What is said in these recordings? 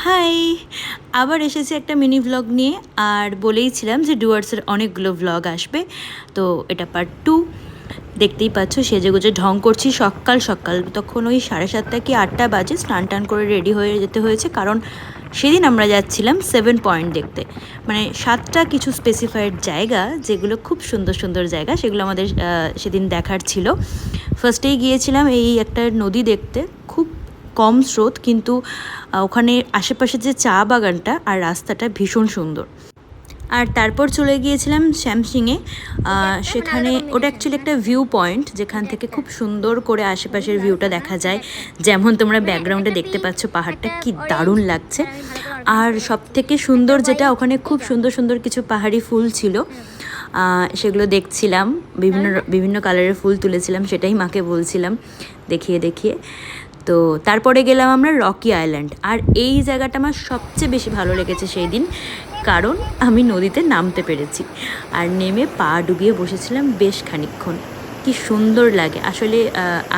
High, আবার এসেছি একটা মিনি ভ্লগ নিয়ে। আর বলেইছিলাম যে ডুয়ার্সের অনেকগুলো ভ্লগ আসবে, তো এটা পার্ট 2। দেখতেই পাচ্ছ সেজেগুজে ঢং করছি সকাল সকাল, তখন ওই 7:30 কি 8টা বাজে। স্নান টান করে রেডি হয়ে যেতে হয়েছে, কারণ সেদিন আমরা যাচ্ছিলাম 7 পয়েন্ট দেখতে। মানে 7টা কিছু স্পেসিফাইড জায়গা, যেগুলো খুব সুন্দর সুন্দর জায়গা, সেগুলো আমাদের সেদিন দেখার ছিল। ফার্স্টেই গিয়েছিলাম এই একটা নদী দেখতে, খুব কম স্রোত, কিন্তু ওখানে আশেপাশে যে চা বাগানটা আর রাস্তাটা ভীষণ সুন্দর। আর তারপর চলে গিয়েছিলাম শ্যামসিংয়ে। সেখানে ওটা অ্যাকচুয়ালি একটা ভিউ পয়েন্ট, যেখান থেকে খুব সুন্দর করে আশেপাশের ভিউটা দেখা যায়। যেমন তোমরা ব্যাকগ্রাউন্ডে দেখতে পাচ্ছ, পাহাড়টা কি দারুণ লাগছে। আর সব থেকে সুন্দর যেটা, ওখানে খুব সুন্দর সুন্দর কিছু পাহাড়ি ফুল ছিল, সেগুলো দেখছিলাম। বিভিন্ন বিভিন্ন কালারের ফুল তুলেছিলাম, সেটাই মাকে বলছিলাম দেখিয়ে দেখিয়ে। তো তারপরে গেলাম আমরা রকি আইল্যান্ড। আর এই জায়গাটা আমার সবচেয়ে বেশি ভালো লেগেছে সেই দিন, কারণ আমি নদীতে নামতে পেরেছি আর নেমে পা ডুবিয়ে বসেছিলাম বেশ খানিকক্ষণ। কি সুন্দর লাগে আসলে।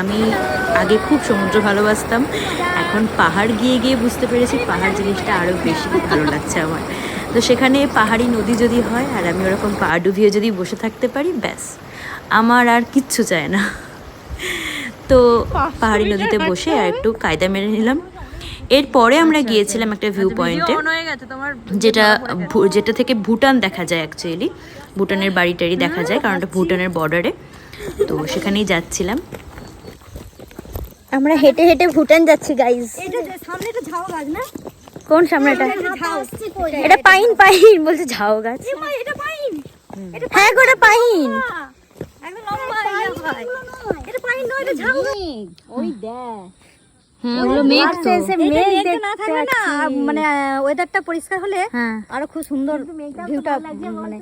আমি আগে খুব সমুদ্র ভালোবাসতাম, এখন পাহাড় গিয়ে গিয়ে বুঝতে পেরেছি পাহাড় জিনিসটা আরও বেশি ভালো লাগছে আমার। তো সেখানে পাহাড়ি নদী যদি হয় আর আমি ওরকম পা ডুবিয়ে যদি বসে থাকতে পারি, ব্যাস আমার আর কিচ্ছু চায় না। তো পাহাড়ি নদীতে বসে আর একটু কায়দা মেরে নিলাম। এরপরে আমরা গিয়েছিলাম একটা ভিউ পয়েন্টে, যেটা থেকে ভুটান দেখা যায়। অ্যাকচুয়ালি ভুটানের বাড়ি টাড়ি দেখা যায়, কারণ ওটা ভুটানের বর্ডারে। তো সেখানেই যাচ্ছিলাম। আমরা হেঁটে হেঁটে ভুটান যাচ্ছি গাইস। সামনে একটা ঝাউ গাছ না? কোন সামনেটা? এটা পাইন পাইন বলছে, ঝাউ গাছ। এটা পাইন। হ্যাঁ গো, এটা পাইন। একদম লম্বা ভাই। এটা পাইন নয়, এটা ঝাউ গাছ। ওই দেখ। ওগুলো মেঘ তো। মেঘ না থাকলে না, মানে ওয়েদারটা পরিষ্কার হলে আরো খুব সুন্দর ভিউটা, মানে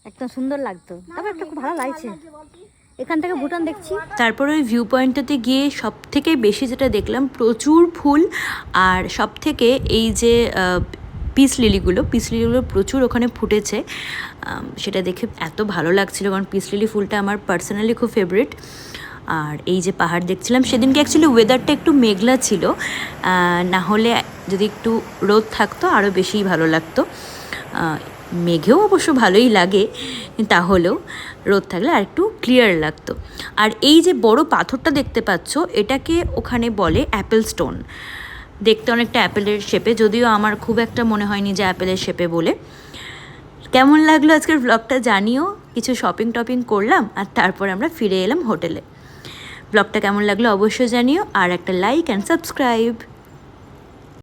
একদম সুন্দর লাগতো। তবে একটা খুব ভালো লাগছে, এখান থেকে ভুটান দেখছি। তারপর ওই ভিউ পয়েন্টটাতে গিয়ে সব থেকে বেশি যেটা দেখলাম, প্রচুর ফুল। আর সব থেকে এই যে পিস লিলিগুলো প্রচুর ওখানে ফুটেছে, সেটা দেখে এত ভালো লাগছিল, কারণ পিস লিলি ফুলটা আমার পার্সোনালি খুব ফেভারিট। আর এই যে পাহাড় দেখছিলাম, সেদিনকে অ্যাকচুয়ালি ওয়েদারটা একটু মেঘলা ছিল, না হলে যদি একটু রোদ থাকতো আরও বেশিই ভালো লাগতো। মেঘেও অবশ্য ভালোই লাগে, তাহলেও রোদ থাকলে আর একটু ক্লিয়ার লাগতো। আর এই যে বড় পাথরটা দেখতে পাচ্ছ, এটাকে ওখানে বলে অ্যাপেল স্টোন। দেখতে অনেকটা অ্যাপেলের শেপে, যদিও আমার খুব একটা মনে হয়নি যে অ্যাপেলের শেপে বলে। কেমন লাগলো আজকের ব্লগটা জানিও। কিছু শপিং টপিং করলাম আর তারপর আমরা ফিরে এলাম হোটেলে। ব্লগটা কেমন লাগলো অবশ্যই জানিও, আর একটা লাইক অ্যান্ড সাবস্ক্রাইব।